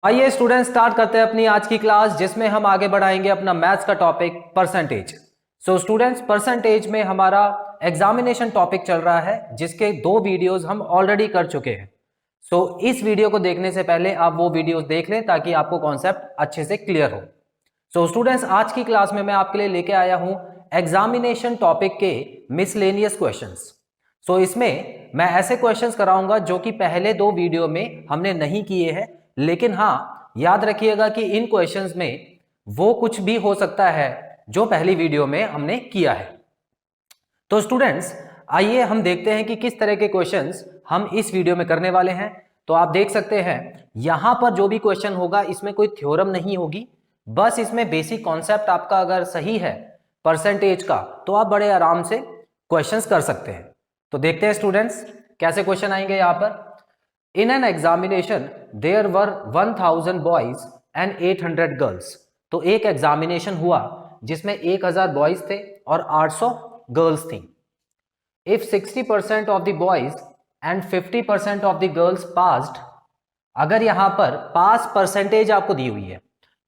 आइए student start करते हैं अपनी आज की क्लास जिसमें हम आगे बढ़ाएंगे अपना मैथ्स का topic percentage. So students percentage में हमारा एग्जामिनेशन टॉपिक चल रहा है जिसके 2 वीडियोस हम ऑलरेडी कर चुके हैं। सो इस वीडियो को देखने से पहले आप वो वीडियोस देख लें ताकि आपको कॉन्सेप्ट अच्छे से क्लियर हो। सो स्टूडेंट्स आज की क्लास में मैं आपके लिए लेके आया हूं एग्जामिनेशन टॉपिक के मिसलेनियस क्वेश्चंस। सो इसमें मैं ऐसे क्वेश्चंस कराऊंगा जो कि पहले 2 वीडियो में हमने नहीं किए हैं, लेकिन हाँ याद रखिएगा कि इन क्वेश्चंस में वो कुछ भी हो सकता है जो पहली वीडियो में हमने किया है। तो स्टूडेंट्स आइए हम देखते हैं कि किस तरह के क्वेश्चंस हम इस वीडियो में करने वाले हैं। तो आप देख सकते हैं यहां पर जो भी क्वेश्चन होगा इसमें कोई थ्योरम नहीं होगी, बस इसमें बेसिक कॉन्सेप्ट आपका अगर सही है परसेंटेज का तो आप बड़े आराम से क्वेश्चंस कर सकते हैं। तो देखते हैं स्टूडेंट्स कैसे क्वेश्चन आएंगे यहां पर। In an examination, there were 1000 boys and 800 girls. तो एक एग्जामिनेशन हुआ जिसमें 1000 बॉयज थे और 800 गर्ल्स थी। If 60% of the boys and 50% of the girls passed, अगर यहां पर पास परसेंटेज आपको दी हुई है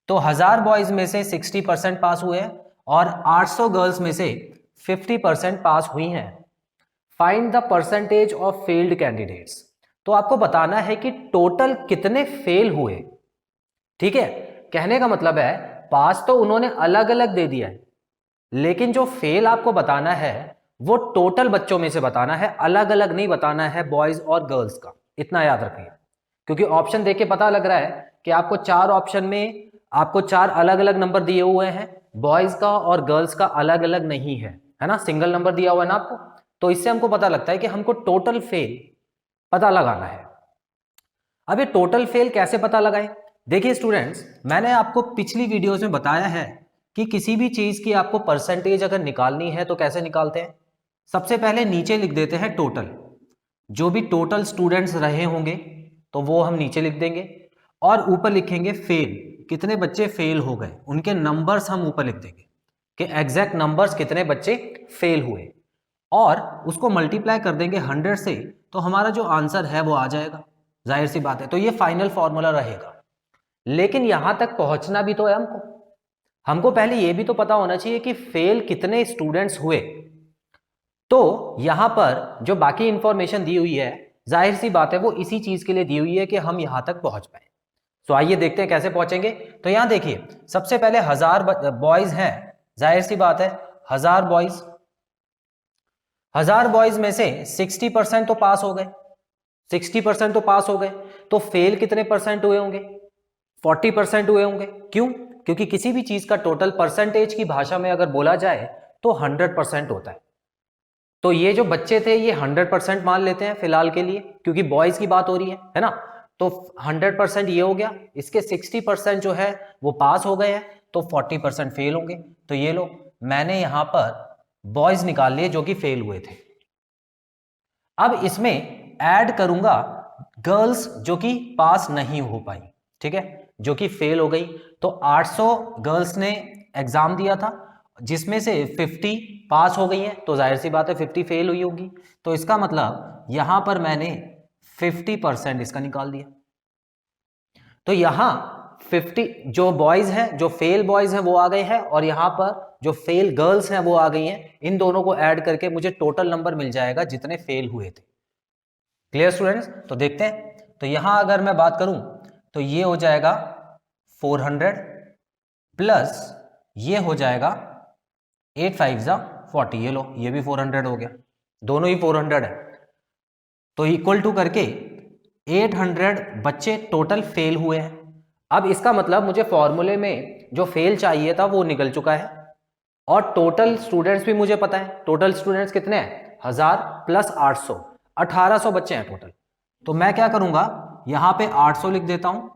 तो 1000 बॉयज में से 60% पास हुए हैं और 800 गर्ल्स में से 50% पास हुई हैं। Find the percentage of failed candidates. तो आपको बताना है कि टोटल कितने फेल हुए। ठीक है, कहने का मतलब है पास तो उन्होंने अलग अलग दे दिया है, लेकिन जो फेल आपको बताना है वो टोटल बच्चों में से बताना है, अलग अलग नहीं बताना है बॉयज और गर्ल्स का। इतना याद रखिए, क्योंकि ऑप्शन देख के पता लग रहा है कि आपको 4 ऑप्शन में आपको 4 अलग अलग नंबर दिए हुए हैं, बॉयज का और गर्ल्स का अलग अलग नहीं है ना, सिंगल नंबर दिया हुआ है ना आपको। तो इससे हमको पता लगता है कि हमको टोटल फेल पता लगाना है। अब ये टोटल फेल कैसे पता लगाएं? देखिए स्टूडेंट्स, मैंने आपको पिछली वीडियोस में बताया है कि किसी भी चीज की आपको परसेंटेज अगर निकालनी है तो कैसे निकालते हैं। सबसे पहले नीचे लिख देते हैं टोटल, जो भी टोटल स्टूडेंट्स रहे होंगे तो वो हम नीचे लिख देंगे, और ऊपर लिखेंगे फेल, कितने बच्चे फेल हो गए, उनके नंबर्स हम ऊपर लिख देंगे कि एग्जैक्ट नंबर्स कितने बच्चे फेल हुए, और उसको मल्टीप्लाई कर देंगे 100 से तो हमारा जो आंसर है वो आ जाएगा। जाहिर सी बात है, तो ये फाइनल फॉर्मूला रहेगा। लेकिन यहां तक पहुंचना भी तो है हमको पहले ये भी तो पता होना चाहिए कि फेल कितने स्टूडेंट्स हुए। तो यहां पर जो बाकी इंफॉर्मेशन दी हुई है जाहिर सी बात है वो इसी चीज के लिए दी हुई है कि हम यहां तक पहुंच पाए। तो आइए देखते हैं कैसे पहुंचेंगे। तो यहां देखिए सबसे पहले 1000 बॉयज हैं, जाहिर सी बात है 1000 बॉयज, 1000 बॉयज में से 60% तो पास हो गए, 60% तो पास हो गए, तो फेल कितने परसेंट हुए होंगे? 40% हुए होंगे। क्यों? क्योंकि किसी भी चीज का टोटल परसेंटेज की भाषा में अगर बोला जाए तो 100% होता है। तो ये जो बच्चे थे ये 100% मान लेते हैं फिलहाल के लिए, क्योंकि बॉयज की बात हो रही है ना। तो 100% ये हो गया, इसके 60% जो है वो पास हो गए हैं, तो 40% फेल होंगे। तो ये लो, मैंने यहां पर बॉयज निकाल लिए जो कि फेल हुए थे। अब इसमें ऐड करूंगा गर्ल्स जो कि पास नहीं हो पाई, ठीक है, जो कि फेल हो गई। तो 800 गर्ल्स ने एग्जाम दिया था जिसमें से 50 पास हो गई हैं, तो जाहिर सी बात है 50 फेल हुई होगी। तो इसका मतलब यहां पर मैंने 50% इसका निकाल दिया। तो यहां 50 जो बॉयज हैं, जो फेल बॉयज हैं वो आ गए हैं, और यहां पर जो फेल गर्ल्स हैं वो आ गई हैं। इन दोनों को ऐड करके मुझे टोटल नंबर मिल जाएगा जितने फेल हुए थे। Clear students? तो देखते हैं। तो यहां अगर मैं बात करूं तो ये हो जाएगा 400 प्लस ये हो जाएगा 8 5 40। ये लो, ये भी 400 हो गया, दोनों ही 400 है। तो इक्वल टू करके 800 बच्चे टोटल फेल हुए हैं। अब इसका मतलब मुझे फॉर्मूले में जो फेल चाहिए था वो निकल चुका है, और टोटल स्टूडेंट्स भी मुझे पता है। टोटल स्टूडेंट्स कितने हैं? 1000 प्लस 800, 1800 बच्चे हैं टोटल। तो मैं क्या करूंगा, यहां पे 800 लिख देता हूं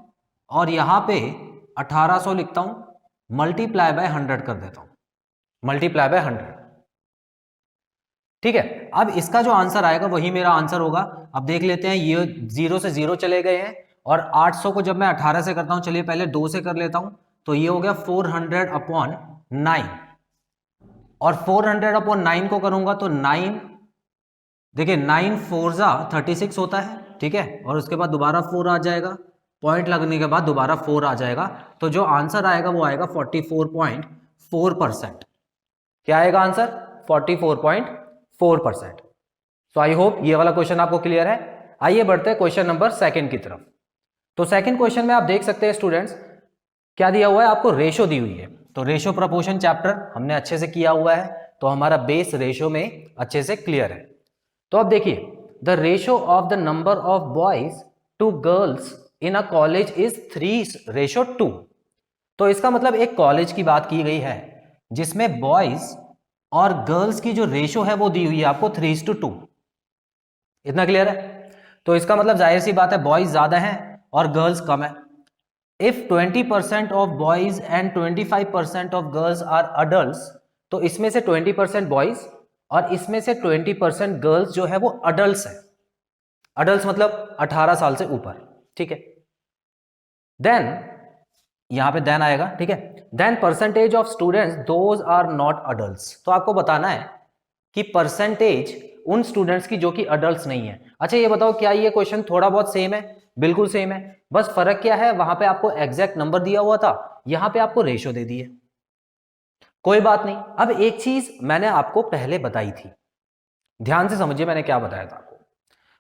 और यहां पे 1800 लिखता हूं, मल्टीप्लाई बाय 100 कर देता हूं, मल्टीप्लाई बाय 100। ठीक है, अब इसका जो आंसर आएगा वही मेरा आंसर होगा। अब देख लेते हैं, ये 0 से 0 चले गए हैं, और 800 को जब मैं 18 से करता हूं, चलिए पहले 2 से कर लेता हूं, तो ये हो गया 400/9, और 400/9 को करूंगा तो 9, देखिए 9 4 36 होता है, ठीक है, और उसके बाद दोबारा 4 आ जाएगा, पॉइंट लगने के बाद दोबारा 4 आ जाएगा, तो जो आंसर आएगा वो आएगा 44.4%। क्या आएगा आंसर? 44.4%। सो आई होप ये वाला क्वेश्चन आपको क्लियर है। आइए बढ़ते हैं क्वेश्चन नंबर सेकंड की तरफ। तो सेकंड क्वेश्चन में आप देख सकते हैं स्टूडेंट्स, क्या दिया हुआ है आपको? रेशो दी हुई है। तो रेशो प्रपोर्शन चैप्टर हमने अच्छे से किया हुआ है, तो हमारा बेस रेशो में अच्छे से क्लियर है। तो अब देखिए, the ratio of the number of boys to girls in a college is 3:2। तो इसका मतलब एक कॉलेज की बात की गई है जिसमें बॉयज और गर्ल्स की जो रेशो है वो दी हुई है आपको 3:2। इतना क्लियर है? तो इसका मतलब जाहिर सी बात है बॉयज ज्यादा हैं और गर्ल्स कम है। If 20% of boys and 25% of girls are adult, तो इसमें से 20% बॉयज और इसमें से 20% गर्ल्स जो है वो अडल्ट है। अडल्ट मतलब 18 साल से ऊपर, ठीक है। देन यहां पे देन आएगा, ठीक है। Then percentage of students those are not adults. तो आपको बताना है कि परसेंटेज उन स्टूडेंट्स की जो कि अडल्ट्स नहीं है। अच्छा ये बताओ, क्या ये क्वेश्चन थोड़ा बहुत सेम है? बिल्कुल सेम है, बस फर्क क्या है, वहां पे आपको एग्जैक्ट नंबर दिया हुआ था, यहां पे आपको रेशो दे दी है। कोई बात नहीं। अब एक चीज मैंने आपको पहले बताई थी, ध्यान से समझिए मैंने क्या बताया था आपको।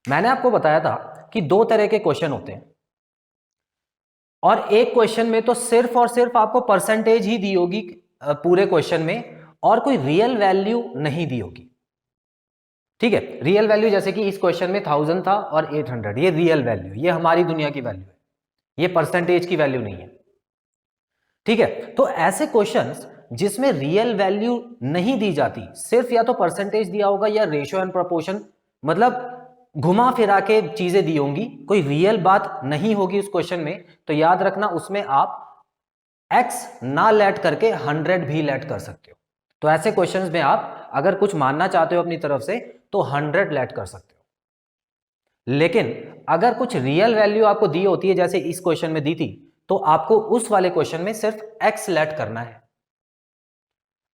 मैंने आपको बताया था कि दो तरह के क्वेश्चन होते हैं, और एक क्वेश्चन में तो सिर्फ और सिर्फ आपको परसेंटेज ही दी होगी पूरे क्वेश्चन में, और कोई रियल वैल्यू नहीं दी होगी, ठीक है। रियल वैल्यू जैसे कि इस क्वेश्चन में 1000 था और 800, ये रियल वैल्यू, ये हमारी दुनिया की वैल्यू है, ये परसेंटेज की वैल्यू नहीं है, ठीक है। तो ऐसे क्वेश्चंस जिसमें रियल वैल्यू नहीं दी जाती, सिर्फ या तो परसेंटेज दिया होगा या रेशियो एंड प्रोपोर्शन, मतलब घुमा फिरा के चीजें दी होंगी, कोई रियल बात नहीं होगी उस क्वेश्चन में, तो याद रखना उसमें आप x ना लेट करके 100 भी लेट कर सकते हो। तो ऐसे क्वेश्चंस में आप अगर कुछ मानना चाहते हो अपनी तरफ से तो 100 लेट कर सकते हो। लेकिन अगर कुछ रियल वैल्यू आपको दी होती है जैसे इस क्वेश्चन में दी थी, तो आपको उस वाले क्वेश्चन में सिर्फ x लेट करना है।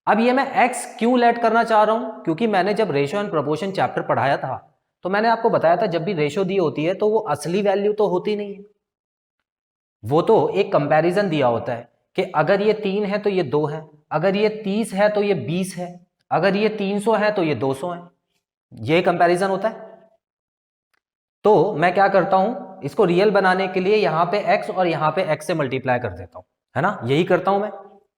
अब ये मैं x क्यों लेट करना चाह रहा हूं? क्योंकि मैंने जब रेशियो एंड प्रोपोर्शन चैप्टर पढ़ाया था तो मैंने आपको बताया था जब भी रेशियो दी होती है तो वो असली वैल्यू तो होती नहीं है, वो तो एक कंपैरिजन दिया होता है कि अगर ये 3 है तो ये 2 है, अगर ये 30 है तो ये 20 है, अगर ये 300 है तो ये 200 है, ये कंपैरिजन होता है। तो मैं क्या करता हूं, इसको रियल बनाने के लिए यहां पे x और यहां पे x से मल्टीप्लाई कर देता हूं, है ना, यही करता हूं मैं,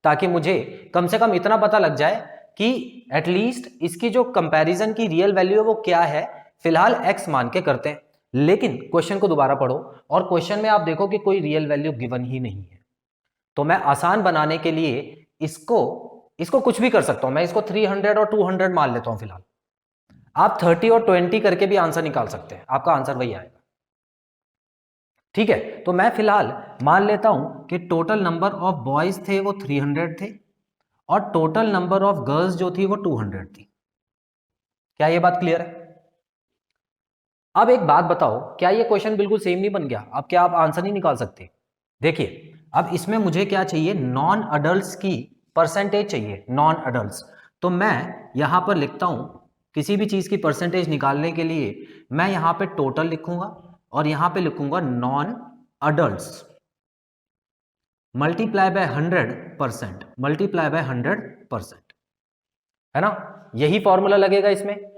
ताकि मुझे कम से कम इतना पता लग जाए कि एटलीस्ट इसकी जो कंपैरिजन की रियल वैल्यू है वो क्या है। फिलहाल x मान के करते हैं, लेकिन क्वेश्चन को दोबारा पढ़ो और क्वेश्चन में आप देखो कि कोई रियल वैल्यू गिवन ही नहीं है। तो मैं आसान बनाने के लिए इसको कुछ भी कर सकता हूं, मैं इसको 300 और 200 मान लेता हूं। फिलहाल आप 30 और 20 करके भी आंसर निकाल सकते हैं, आपका आंसर वही आएगा, ठीक है। तो मैं फिलहाल मान लेता हूं कि टोटल नंबर ऑफ बॉयज थे वो 300 थे और टोटल नंबर ऑफ गर्ल्स जो थी वो 200 थी। क्या ये बात क्लियर है? अब एक बात बताओ, क्या ये क्वेश्चन बिल्कुल सेम नहीं बन गया? अब क्या आप आंसर नहीं निकाल सकते? देखिए अब इसमें मुझे क्या चाहिए, नॉन अडल्ट्स की परसेंटेज चाहिए, नॉन अडल्ट्स। तो मैं यहां पर लिखता हूं, किसी भी चीज की परसेंटेज निकालने के लिए मैं यहां पे टोटल लिखूंगा और यहां पे लिखूंगा non adults multiply by 100%, multiply by 100%, है ना, यही फॉर्मूला लगेगा इसमें,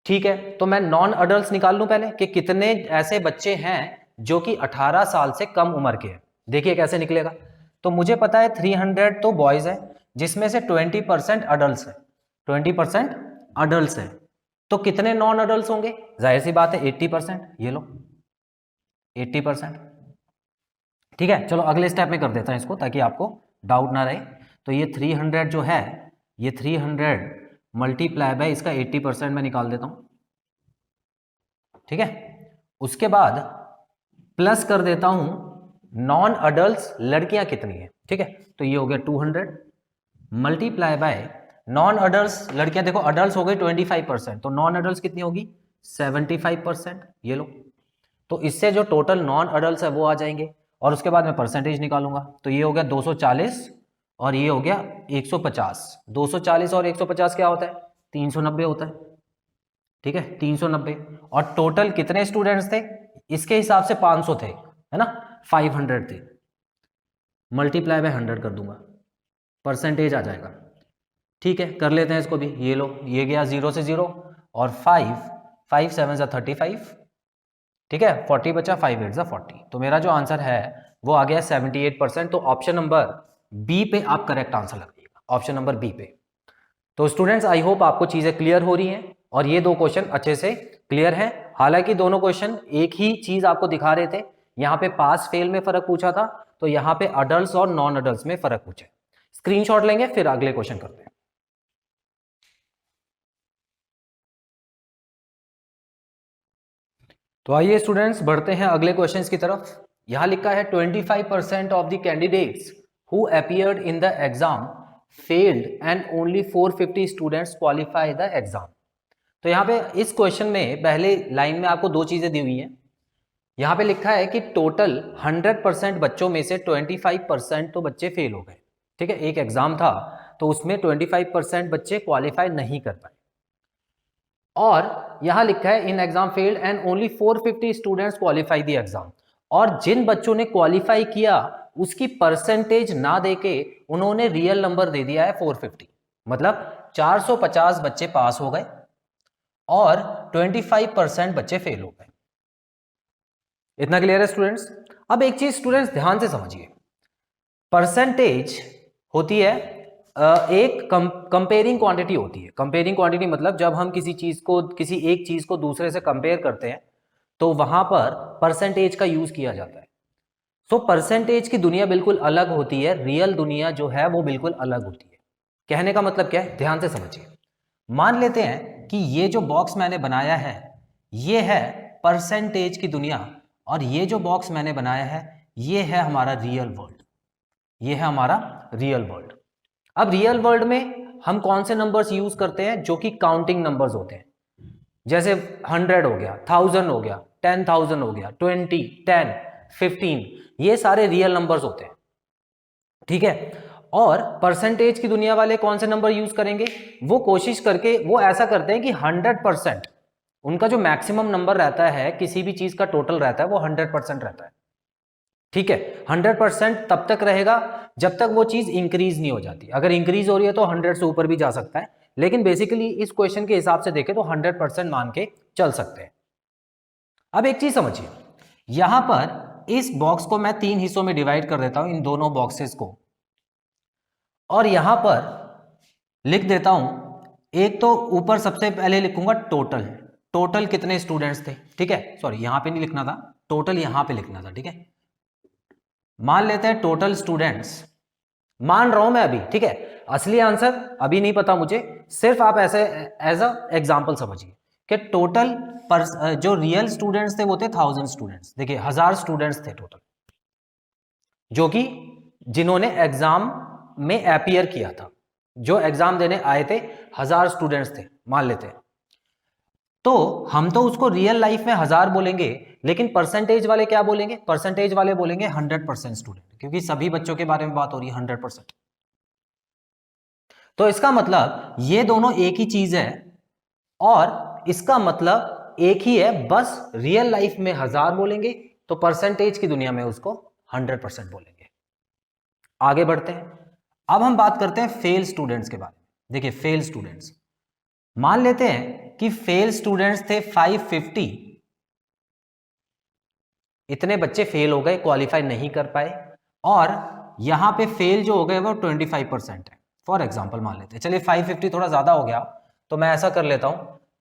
ठीक है। तो मैं नॉन अडल्ट्स निकाल लूं पहले कि कितने ऐसे बच्चे हैं जो कि 18 साल से कम उम्र के हैं। देखिए कैसे निकलेगा। तो मुझे पता है 300 तो बॉयज है जिसमें से 20% अडल्ट है, 20% अडल्ट है। तो कितने नॉन अडल्ट होंगे? जाहिर सी बात है 80%, ये लो 80%, ठीक है। चलो अगले स्टेप में कर देता हूं इसको ताकि आपको डाउट ना रहे। तो ये 300 जो है, ये 300 मल्टीप्लाई बाय इसका 80% में निकाल देता हूं, ठीक है। उसके बाद प्लस कर देता हूं नॉन अडल्ट लड़कियां कितनी है, ठीक है। तो ये हो गया 200 मल्टीप्लाई बाय नॉन अडल्ट लड़कियां, देखो अडल्ट हो गई 25%, तो नॉन अडल्ट कितनी होगी 75%, ये लो। तो इससे जो टोटल नॉन अडल्ट है वो आ जाएंगे और उसके बाद मैं परसेंटेज निकालूंगा। तो ये हो गया 240 और ये हो गया 150। 240 और 150 क्या होता है? 390 होता है, ठीक है, 390। और टोटल कितने स्टूडेंट्स थे? इसके हिसाब से 500 थे, है ना। 500 थे, मल्टीप्लाई बाय 100 कर दूंगा, परसेंटेज आ जाएगा। ठीक है, कर लेते हैं इसको भी। ये लो, ये गया 0 से 0 और 5 7 35, ठीक है, 40 बचा, 5 8 40। तो मेरा जो आंसर है वो आ गया 78%। तो ऑप्शन नंबर बी पे आप करेक्ट आंसर लगाइएगा, ऑप्शन नंबर बी पे। तो स्टूडेंट्स आई होप आपको चीजें क्लियर हो रही हैं और ये दो क्वेश्चन अच्छे से क्लियर हैं। हालांकि दोनों क्वेश्चन एक ही चीज आपको दिखा रहे थे, यहाँ पे पास फेल में फर्क पूछा था, तो यहाँ पे अडल्ट और नॉन अडल्ट में फर्क पूछा। स्क्रीनशॉट लेंगे फिर अगले क्वेश्चन करते हैं। तो आइए स्टूडेंट्स बढ़ते हैं अगले क्वेश्चंस की तरफ। यहां लिखा है 25% of the candidates who appeared in the exam failed and only 450 students qualify the exam. तो यहाँ पे इस क्वेश्चन में पहले लाइन में आपको दो चीजें दी हुई हैं। यहाँ पे लिखा है कि टोटल 100% बच्चों में से 25% तो बच्चे फेल हो गए। ठीक है, एक एग्जाम था तो उसमें 25% बच्चे क्वालिफाई नहीं कर पाए। और यहां लिखा है in exam failed and only 450 students qualify the exam. और जिन बच्चों ने क्वालिफाई किया उसकी परसेंटेज ना देके उन्होंने रियल नंबर दे दिया है 450, मतलब 450 बच्चे पास हो गए और 25% बच्चे फेल हो गए। इतना क्लियर है स्टूडेंट्स? अब एक चीज स्टूडेंट्स ध्यान से समझिए, परसेंटेज होती है एक कंपेयरिंग क्वांटिटी होती है। कंपेयरिंग क्वांटिटी मतलब जब हम किसी चीज को, किसी एक चीज को दूसरे से कंपेयर करते हैं तो वहां पर परसेंटेज का यूज किया जाता है। सो परसेंटेज की दुनिया बिल्कुल अलग होती है, रियल दुनिया जो है वो बिल्कुल अलग होती है। कहने का मतलब क्या है, ध्यान से समझिए। मान लेते हैं कि ये जो बॉक्स मैंने बनाया है ये है परसेंटेज की दुनिया, और ये जो बॉक्स मैंने बनाया है ये है हमारा रियल वर्ल्ड, ये है हमारा रियल वर्ल्ड। अब रियल वर्ल्ड में हम कौन से नंबर्स यूज करते हैं जो कि काउंटिंग नंबर्स होते हैं, जैसे 100 हो गया, 1000 हो गया, 10,000 हो गया, 20, 10, 15, ये सारे रियल नंबर्स होते हैं। ठीक है, और परसेंटेज की दुनिया वाले कौन से नंबर यूज करेंगे, वो कोशिश करके वो ऐसा करते हैं कि 100%, उनका जो मैक्सिमम नंबर रहता है किसी भी चीज का टोटल रहता है वो 100% रहता है। ठीक है, 100% तब तक रहेगा जब तक वो चीज इंक्रीज नहीं हो जाती। अगर इंक्रीज हो रही है तो 100 से ऊपर भी जा सकता है, लेकिन बेसिकली इस क्वेश्चन के हिसाब से देखें तो 100% मान के चल सकते हैं। अब एक चीज समझिए, यहां पर इस बॉक्स को मैं 3 हिस्सों में डिवाइड कर देता हूं, इन दोनों बॉक्सेस को, और यहां पर लिख देता हूं। एक तो ऊपर सबसे पहले लिखूंगा टोटल, टोटल कितने स्टूडेंट्स थे। ठीक है, सॉरी यहां पे नहीं लिखना था, टोटल यहां पे लिखना था। ठीक है, मान लेते हैं टोटल स्टूडेंट्स, मान रहा हूं मैं अभी। ठीक है, असली आंसर अभी नहीं पता मुझे, सिर्फ आप ऐसे एज अ एग्जांपल समझिए कि टोटल जो रियल स्टूडेंट्स थे वो थे 1000 स्टूडेंट्स। देखिए 1000 स्टूडेंट्स थे टोटल, जो कि जिन्होंने एग्जाम में अपीयर किया था, जो एग्जाम देने आए थे 1000 स्टूडेंट्स थे मान लेते हैं। तो हम तो उसको रियल लाइफ में 1000 बोलेंगे, लेकिन परसेंटेज वाले क्या बोलेंगे, परसेंटेज वाले बोलेंगे 100% स्टूडेंट, क्योंकि सभी बच्चों के बारे में बात हो रही है 100%। तो इसका मतलब ये दोनों एक ही चीज है, और इसका मतलब एक ही है, बस रियल लाइफ में 1000 बोलेंगे तो परसेंटेज की दुनिया में उसको 100% बोलेंगे। आगे बढ़ते हैं, अब हम बात करते हैं फेल स्टूडेंट्स के बारे में। देखिए फेल स्टूडेंट्स, मान लेते हैं कि फेल स्टूडेंट्स थे 550, इतने बच्चे फेल हो गए, क्वालिफाई नहीं कर पाए, और यहां पे फेल जो हो गए वो 25% है। फॉर एग्जाम्पल मान लेते हैं, चलिए 550 थोड़ा ज्यादा हो गया, तो मैं ऐसा कर लेता हूं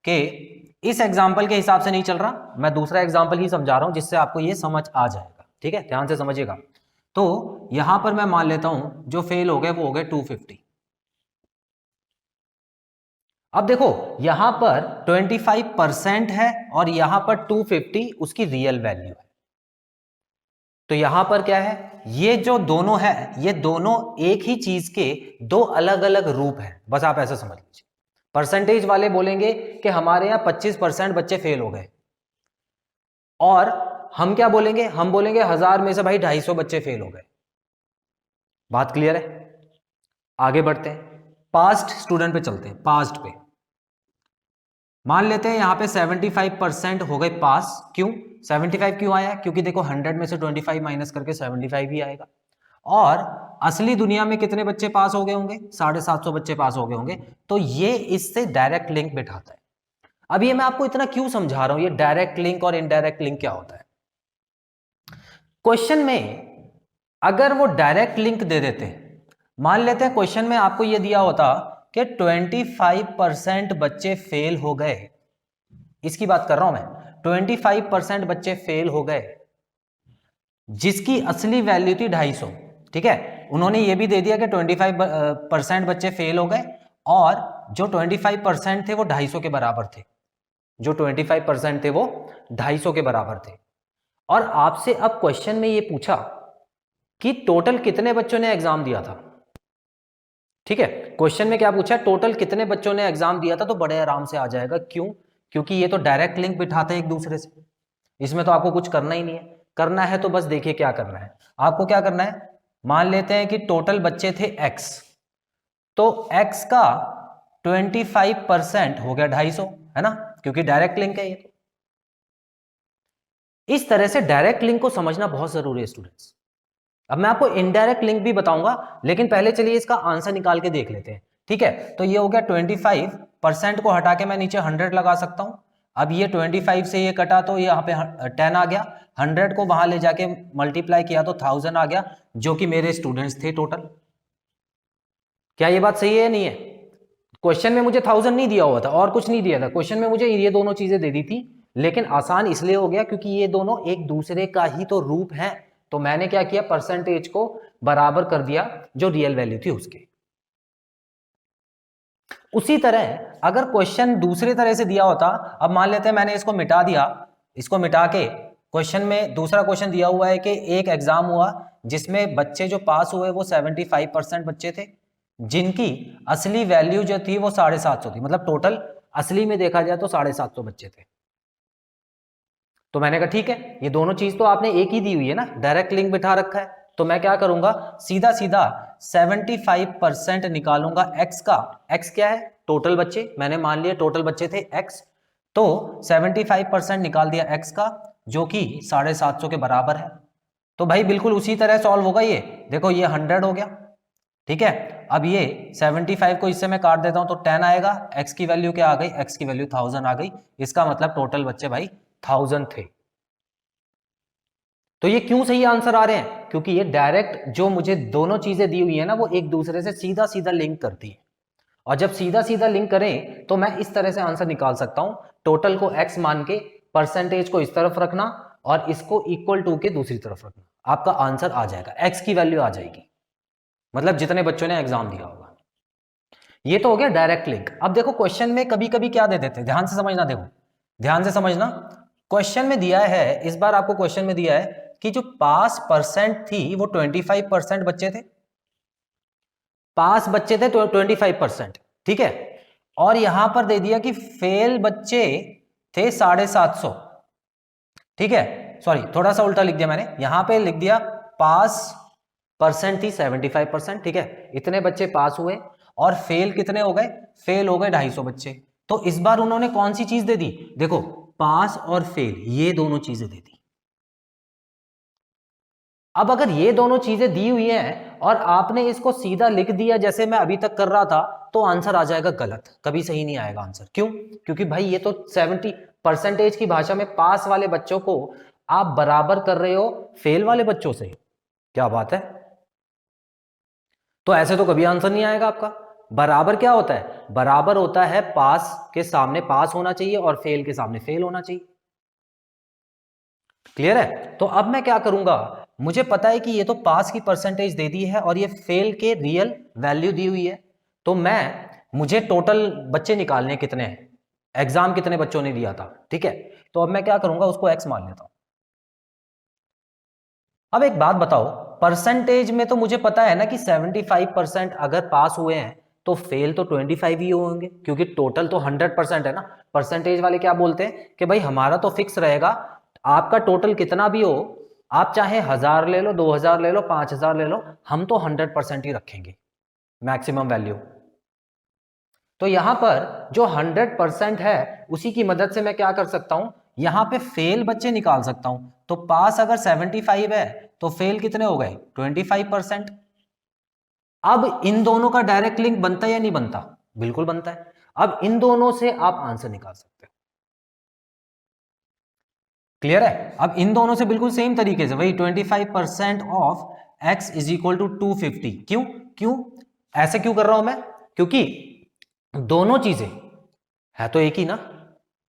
कि इस एग्जाम्पल के हिसाब से नहीं चल रहा, मैं दूसरा एग्जाम्पल ही समझा रहा हूं जिससे आपको ये समझ आ जाएगा। ठीक है, ध्यान से समझिएगा। तो यहां पर मैं मान लेता हूं जो फेल हो गए वो हो गए 250। अब देखो यहां पर 25% है और यहां पर 250 उसकी रियल वैल्यू है। तो यहां पर क्या है, ये जो दोनों है ये दोनों एक ही चीज के दो अलग अलग रूप हैं, बस आप ऐसा समझ लीजिए। परसेंटेज वाले बोलेंगे कि हमारे यहां 25% बच्चे फेल हो गए, और हम क्या बोलेंगे, हम बोलेंगे 1000 में से भाई 250 बच्चे फेल हो गए। बात क्लियर है? आगे बढ़ते हैं, पास्ट स्टूडेंट पे चलते हैं, पास्ट पे। मान लेते हैं यहाँ पे 75% हो गए पास। क्यों 75 क्यों आया? क्योंकि देखो 100 में से 25 माइनस करके 75 ही आएगा। और असली दुनिया में कितने बच्चे पास हो गए होंगे? 750 बच्चे पास हो गए होंगे। तो ये इससे डायरेक्ट लिंक बिठाता है। अब ये मैं आपको इतना क्यों समझा रहा हूं, ये डायरेक्ट लिंक और इनडायरेक्ट लिंक क्या होता है। क्वेश्चन में अगर वो डायरेक्ट लिंक दे देते, मान लेते हैं क्वेश्चन में आपको ये दिया होता कि 25% बच्चे फेल हो गए, इसकी बात कर रहा हूं मैं, 25% बच्चे फेल हो गए जिसकी असली वैल्यू थी 250। ठीक है, उन्होंने ये भी दे दिया कि 25% बच्चे फेल हो गए और जो 25% थे वो 250 के बराबर थे, जो 25% थे वो 250 के बराबर थे। और आपसे अब क्वेश्चन में ये पूछा कि टोटल कितने बच्चों ने एग्जाम दिया था। ठीक है, क्वेश्चन में क्या पूछा? टोटल कितने बच्चों ने एग्जाम दिया था, तो बड़े आराम से आ जाएगा। क्यों? क्योंकि ये तो डायरेक्ट लिंक बिठाते हैं एक दूसरे से, इसमें तो आपको कुछ करना ही नहीं है। करना है तो बस देखिए क्या करना है आपको। क्या करना है, मान लेते हैं कि टोटल बच्चे थे x, तो x का 25% हो गया 250, है ना, क्योंकि डायरेक्ट लिंक है ये। इस तरह से डायरेक्ट लिंक को समझना बहुत जरूरी है स्टूडेंट्स। अब मैं आपको इनडायरेक्ट लिंक भी बताऊंगा, लेकिन पहले चलिए इसका आंसर निकाल के देख लेते हैं। ठीक है, तो ये हो गया 25% को हटा के मैं नीचे 100 लगा सकता हूं। अब ये 25 से ये कटा तो यहाँ पे 10 आ गया, 100 को वहां ले जाके मल्टीप्लाई किया तो 1000 आ गया, जो कि मेरे स्टूडेंट्स थे टोटल। क्या ये बात सही है या नहीं है? क्वेश्चन में मुझे 1000 नहीं दिया हुआ था और कुछ नहीं दिया था, क्वेश्चन में मुझे ये दोनों चीजें दे दी थी, लेकिन आसान इसलिए हो गया क्योंकि ये दोनों एक दूसरे का ही तो रूप है। तो मैंने क्या किया, परसेंटेज को बराबर कर दिया जो रियल वैल्यू थी उसके। उसी तरह अगर क्वेश्चन दूसरी तरह से दिया होता, अब मान लेते हैं मैंने इसको मिटा दिया, इसको मिटा के क्वेश्चन में दूसरा क्वेश्चन दिया हुआ है कि एक एग्जाम हुआ जिसमें बच्चे जो पास हुए वो 75% बच्चे थे, जिनकी असली वैल्यू जो थी वो 750 थी, मतलब टोटल असली में देखा जाए तो 750 बच्चे थे। तो मैंने कहा ठीक है, ये दोनों चीज तो आपने एक ही दी हुई है ना, डायरेक्ट लिंक बिठा रखा है, तो मैं क्या करूंगा, सीधा सीधा 75% निकालूंगा x का। x क्या है? टोटल बच्चे, मैंने मान लिया टोटल बच्चे थे x, तो 75% निकाल दिया x का, जो कि 750 के बराबर है। तो भाई बिल्कुल उसी तरह सॉल्व होगा ये। देखो ये 100 हो गया, ठीक है। अब ये 75 को इससे मैं काट देता हूं तो 10 आएगा, x की वैल्यू क्या आ गई? x की वैल्यू 1000 आ गई। इसका मतलब टोटल बच्चे भाई 1000 थे। तो ये क्यों सही आंसर आ रहे हैं? क्योंकि ये डायरेक्ट जो मुझे दोनों चीजें दी हुई है ना, वो एक दूसरे से सीधा सीधा लिंक करती है। और जब सीधा सीधा लिंक करें तो मैं इस तरह से आंसर निकाल सकता हूं, टोटल को x मान के परसेंटेज को इस तरफ रखना और इसको इक्वल टू के दूसरी तरफ रखना, आपका आंसर आ जाएगा, x की वैल्यू आ जाएगी, मतलब जितने बच्चों ने एग्जाम दिया होगा। ये तो हो गया डायरेक्ट लिंक। अब देखो क्वेश्चन में कभी कभी क्या दे देते हैं, ध्यान से समझना, देखो ध्यान से समझना। क्वेश्चन में दिया है, इस बार आपको क्वेश्चन में दिया है कि जो पास परसेंट थी वो 25% बच्चे थे, पास बच्चे थे 25%, ठीक है। और यहां पर दे दिया कि फेल बच्चे थे 750, ठीक है। सॉरी थोड़ा सा उल्टा लिख दिया मैंने, यहां पे लिख दिया पास परसेंट थी 75%, ठीक है। इतने बच्चे पास हुए और फेल कितने हो गए? फेल हो गए 250 बच्चे। तो इस बार उन्होंने कौन सी चीज दे दी? देखो पास और फेल, ये दोनों चीजें दे दी। अब अगर ये दोनों चीजें दी हुई हैं और आपने इसको सीधा लिख दिया जैसे मैं अभी तक कर रहा था, तो आंसर आ जाएगा गलत, कभी सही नहीं आएगा आंसर। क्यों? क्योंकि भाई ये तो 70% की भाषा में पास वाले बच्चों को आप बराबर कर रहे हो फेल वाले बच्चों से, क्या बात है। तो ऐसे तो कभी आंसर नहीं आएगा आपका। बराबर क्या होता है? बराबर होता है पास के सामने पास होना चाहिए और फेल के सामने फेल होना चाहिए। क्लियर है? तो अब मैं क्या करूंगा, मुझे पता है कि ये तो पास की परसेंटेज दे दी है और ये फेल के रियल वैल्यू दी हुई है, तो मुझे टोटल बच्चे निकालने कितने हैं, एग्जाम कितने बच्चों ने दिया था, ठीक है। तो अब मैं क्या करूंगा, उसको x मान लेता हूं। अब एक बात बताओ, परसेंटेज में तो मुझे पता है ना कि 75% अगर पास हुए हैं तो फेल तो 25 ही होंगे, क्योंकि टोटल तो 100% है ना। परसेंटेज वाले क्या बोलते हैं कि भाई हमारा तो फिक्स रहेगा, आपका टोटल कितना भी हो, आप चाहे 1000 ले लो, 2000 ले लो, 5000 ले लो, हम तो 100% ही रखेंगे मैक्सिमम वैल्यू। तो यहां पर जो 100% है उसी की मदद से मैं क्या कर सकता हूं, यहां पे फेल बच्चे निकाल सकता हूं। तो पास अगर 75 है तो फेल कितने हो गए, 25%। अब इन दोनों का डायरेक्ट लिंक बनता है या नहीं बनता, बिल्कुल बनता है। अब इन दोनों से आप आंसर निकाल सकते हो। क्लियर है? अब इन दोनों से बिल्कुल सेम तरीके से वही 25% of x is equal to 250। क्यों क्यों ऐसे क्यों कर रहा हूं मैं, क्योंकि दोनों चीजें है तो एक ही ना,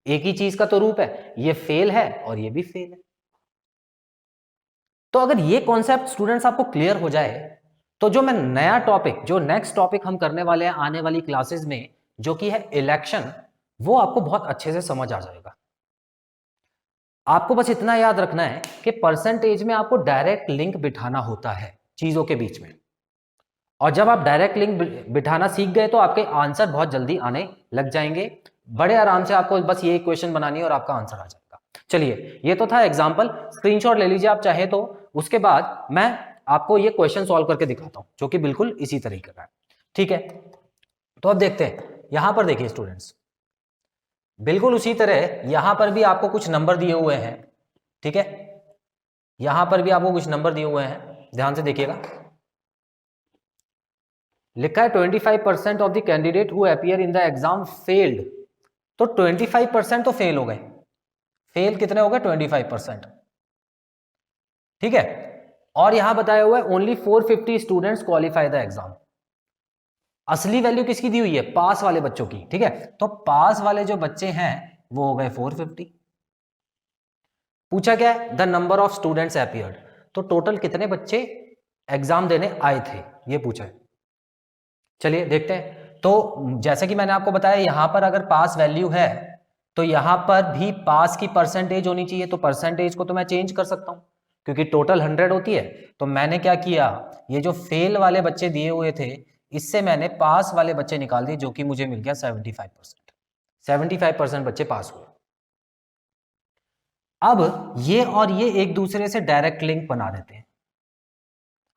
एक ही चीज का तो रूप है, ये फेल है और ये भी फेल है। तो अगर ये कॉन्सेप्ट स्टूडेंट्स आपको क्लियर हो जाए तो जो मैं नया टॉपिक, जो नेक्स्ट टॉपिक हम करने वाले हैं आने वाली क्लासेस में, जो कि है इलेक्शन, वो आपको बहुत अच्छे से समझ आ जाएगा। आपको बस इतना याद रखना है कि परसेंटेज में आपको डायरेक्ट लिंक बिठाना होता है चीजों के बीच में, और जब आप डायरेक्ट लिंक बिठाना सीख गए तो आपके आंसर बहुत जल्दी आने लग जाएंगे। बड़े आराम से आपको बस ये इक्वेशन बनानी है और आपका आंसर आ जाएगा। चलिए, ये तो था एग्जांपल, स्क्रीनशॉट ले लीजिए आप चाहे तो। उसके बाद मैं आपको ये क्वेश्चन सॉल्व करके दिखाता हूं जो कि बिल्कुल इसी तरीके का है। ठीक है, तो अब देखते हैं। यहां पर देखिए स्टूडेंट्स, बिल्कुल उसी तरह यहां पर भी आपको कुछ नंबर दिए हुए हैं। ठीक है, यहां पर भी आपको कुछ नंबर दिए हुए हैं, ध्यान से देखिएगा। लिखा है 25% of the candidate who appear in the exam failed. तो 25% तो फेल हो गए। फेल कितने हो गए, 25%। ठीक है, और यहां बताया हुआ है only 450 students qualify the exam. असली वैल्यू किसकी दी हुई है, पास वाले बच्चों की। ठीक है, तो पास वाले जो बच्चे हैं वो हो गए 450। पूछा क्या है, the number of students appeared, तो टोटल कितने बच्चे एग्जाम देने आए थे ये पूछा है। चलिए देखते हैं। तो जैसे कि मैंने आपको बताया, यहां पर अगर पास वैल्यू है तो यहां पर भी पास की परसेंटेज होनी चाहिए। तो परसेंटेज को तो मैं चेंज कर सकता हूं क्योंकि टोटल 100 होती है। तो मैंने क्या किया, ये जो फेल वाले बच्चे दिए हुए थे इससे मैंने पास वाले बच्चे निकाल दिए, जो कि मुझे मिल गया 75%। 75% बच्चे पास हुए। अब ये और ये एक दूसरे से डायरेक्ट लिंक बना देते हैं।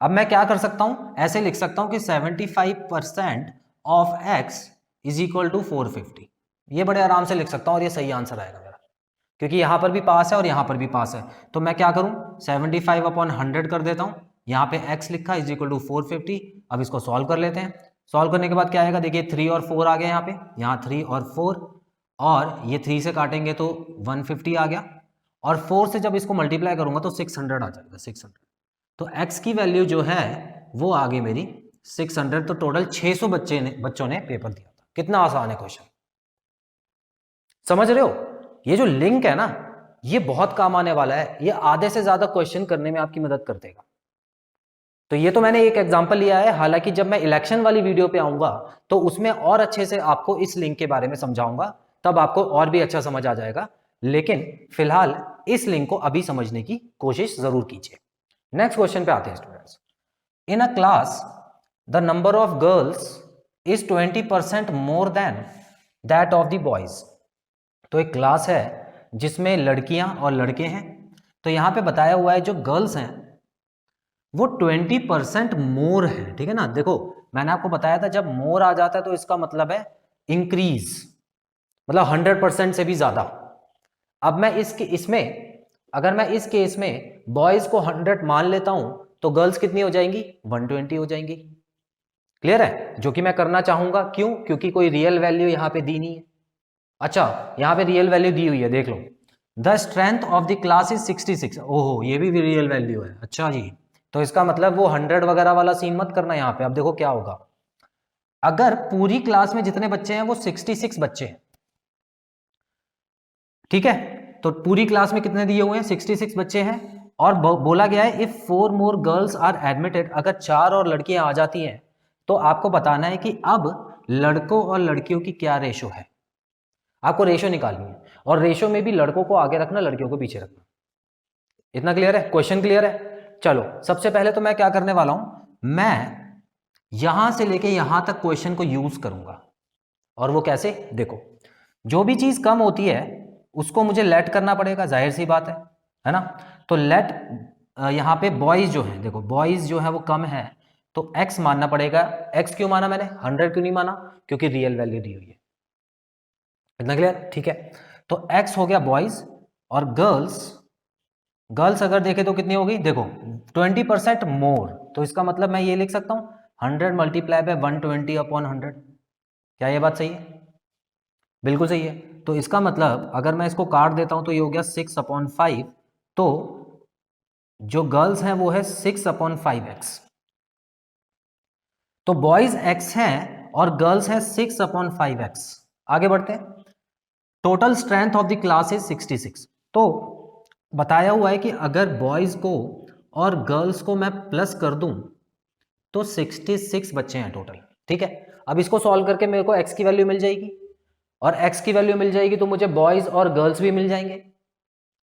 अब मैं क्या कर सकता हूं, ऐसे लिख सकता हूं कि 75% of x is equal to 450। ये बड़े आराम से लिख सकता हूं और ये सही आंसर आएगा मेरा, क्योंकि यहां पर भी पास है और यहां पर भी पास है। तो मैं क्या करूं, 75/100 कर देता हूं। यहां पे x लिखा इज इक्वल टू 450। अब इसको सॉल्व कर लेते हैं। सॉल्व करने के बाद क्या आएगा, देखिए 3 और 4 आ गए यहाँ पे, यहाँ 3 और 4, और ये 3 से काटेंगे तो 150 आ गया, और 4 से जब इसको मल्टीप्लाई करूंगा तो 600 आ जाएगा, 600। तो x की वैल्यू जो है वो आ गई मेरी 600। तो टोटल 600 बच्चों ने पेपर दिया था। कितना आसान है क्वेश्चन, समझ रहे हो? ये जो लिंक है ना, ये बहुत काम आने वाला है। ये आधे से ज्यादा क्वेश्चन करने में आपकी मदद कर देगा। तो ये तो मैंने एक एग्जांपल लिया है, हालांकि जब मैं इलेक्शन वाली वीडियो पे आऊंगा तो उसमें और अच्छे से आपको इस लिंक के बारे में समझाऊंगा, तब आपको और भी अच्छा समझ आ जाएगा। लेकिन फिलहाल इस लिंक को अभी समझने की कोशिश जरूर कीजिए। नेक्स्ट क्वेश्चन पे आते हैं students. In a class the number of girls is 20% more than that of the boys. तो एक क्लास है जिसमें लड़कियां और लड़के हैं। तो यहां पे बताया हुआ है जो गर्ल्स हैं वो 20% मोर है। ठीक है ना, देखो मैंने आपको बताया था जब मोर आ जाता है तो इसका मतलब है इंक्रीज, मतलब 100% से भी ज्यादा। अब मैं अगर मैं इस केस में बॉयज को 100 मान लेता हूं तो गर्ल्स कितनी हो जाएंगी, 120 हो जाएंगी। क्लियर है? जो कि मैं करना चाहूंगा, क्यों? क्योंकि कोई रियल वैल्यू यहां पे दी नहीं है। अच्छा, यहां पे रियल वैल्यू दी हुई है, देख लो। The strength of the class is 66। ओहो, ये भी रियल वैल्यू है। अच्छा जी, तो इसका मतलब वो 100 वगैरह वाला सीन मत करना यहाँ पे। अब देखो क्या होगा, अगर पूरी क्लास में जितने बच्चे हैं वो 66 बच्चे हैं, ठीक है, तो पूरी क्लास में कितने दिए हुए हैं, 66 बच्चे हैं, और बोला गया है if 4 more girls are admitted, अगर 4 और लड़कियां आ जाती हैं तो आपको बताना है कि अब लड़कों और लड़कियों की क्या रेशो है। आपको रेशो निकालनी है, और रेशो में भी लड़कों को आगे रखना, लड़कियों को पीछे रखना। इतना क्लियर है? क्वेश्चन क्लियर है? चलो, सबसे पहले तो मैं क्या करने वाला हूं, मैं यहां से लेके यहां तक क्वेश्चन को यूज करूंगा। और वो कैसे, देखो, जो भी चीज कम होती है उसको मुझे लेट करना पड़ेगा, जाहिर सी बात है ना। तो लेट यहां पे बॉयज जो है, देखो बॉयज जो है वो कम है, तो x मानना पड़ेगा। x क्यों माना मैंने, 100 क्यों नहीं माना, क्योंकि रियल वैल्यू दी हुई है। इतना क्लियर, ठीक है। तो x हो गया बॉयज, और गर्ल्स अगर देखे तो कितनी होगी, देखो 20% मोर, तो इसका मतलब मैं ये लिख सकता हूं 100 मल्टीप्लाई बाय 120 अपॉन 100। क्या ये बात सही है, बिल्कुल सही है। तो इसका मतलब अगर मैं इसको काट देता हूं तो ये हो गया 6/5, तो जो गर्ल्स हैं वो है 6/5x। तो बॉयज x हैं और गर्ल्स हैं 6/5x। आगे बढ़ते हैं। Total strength of the class is 66। तो बताया हुआ है कि अगर बॉयज को और गर्ल्स को मैं प्लस कर दूं तो 66 बच्चे हैं टोटल, ठीक है। अब इसको सॉल्व करके मेरे को x की वैल्यू मिल जाएगी, और x की वैल्यू मिल जाएगी तो मुझे बॉयज और गर्ल्स भी मिल जाएंगे,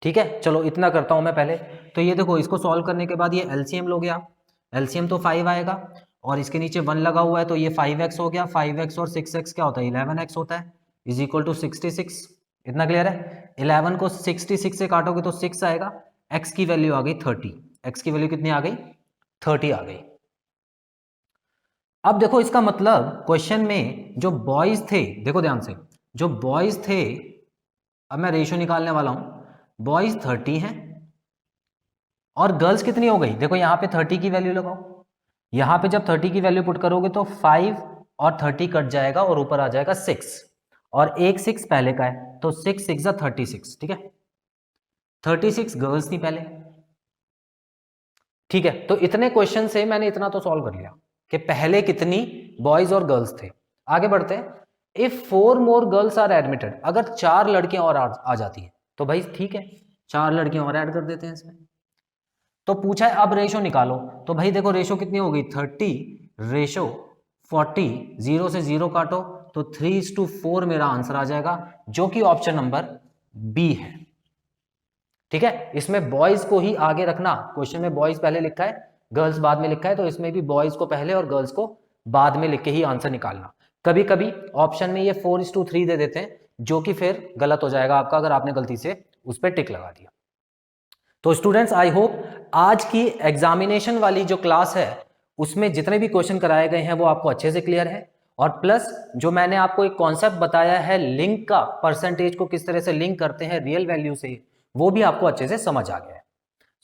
ठीक है। चलो इतना करता हूं मैं पहले। तो ये देखो, इसको सॉल्व करने के बाद ये एलसीएम लो गया, एलसीएम तो 5 आएगा, और इसके नीचे 1 लगा हुआ है तो ये 5x हो गया, 5x और 6x क्या होता है, 11x होता है, इज इक्वल टू 66। इतना क्लियर है। 11 को 66 से काटोगे तो 6 आएगा, x की वैल्यू आ गई 30। x की वैल्यू कितनी आ गई, 30 आ गई। अब देखो इसका मतलब क्वेश्चन में जो बॉयज थे, देखो ध्यान से, जो बॉयज थे, अब मैं रेशियो निकालने वाला हूं, बॉयज 30 हैं और गर्ल्स कितनी हो गई, देखो यहां पे 30 की वैल्यू लगाओ, यहां पे जब 30 की वैल्यू पुट करोगे तो 5 और 30 कट जाएगा और ऊपर आ जाएगा 6, और एक 6 पहले का है तो 6 6 36, ठीक है। 36 गर्ल्स थी पहले, ठीक है। तो इतने क्वेश्चन से मैंने इतना तो सॉल्व कर लिया कि पहले कितनी बॉयज और गर्ल्स थे। आगे बढ़ते हैं। If 4 more girls are admitted, अगर 4 लड़कियां और आ जाती हैं तो भाई ठीक है, 4 लड़कियां और ऐड कर देते हैं इसमें। तो पूछा है अब रेशो निकालो, तो भाई देखो रेशो कितनी हो गई, 30 रेशो 40, 0 से 0 काटो तो 3:4 मेरा आंसर आ जाएगा, जो कि ऑप्शन नंबर बी है, ठीक है। इसमें बॉयज को ही आगे रखना, क्वेश्चन में बॉयज पहले लिखा है, गर्ल्स बाद में लिखा है, तो इसमें भी बॉयज को पहले और गर्ल्स को बाद में लिख के ही आंसर निकालना। कभी कभी ऑप्शन में ये 4:3 दे देते हैं, जो कि फिर गलत हो जाएगा आपका अगर आपने गलती से उस पर टिक लगा दिया। तो स्टूडेंट्स आई होप आज की एग्जामिनेशन वाली जो क्लास है उसमें जितने भी क्वेश्चन कराए गए हैं वो आपको अच्छे से क्लियर है, और प्लस जो मैंने आपको एक कॉन्सेप्ट बताया है लिंक का, परसेंटेज को किस तरह से लिंक करते हैं रियल वैल्यू से, वो भी आपको अच्छे से समझ आ गया है।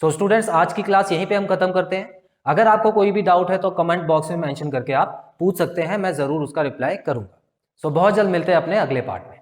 सो स्टूडेंट्स आज की क्लास यहीं पे हम खत्म करते हैं। अगर आपको कोई भी डाउट है तो कमेंट बॉक्स में मेंशन करके आप पूछ सकते हैं, मैं जरूर उसका रिप्लाई करूंगा। सो बहुत जल्द मिलते हैं अपने अगले पार्ट में।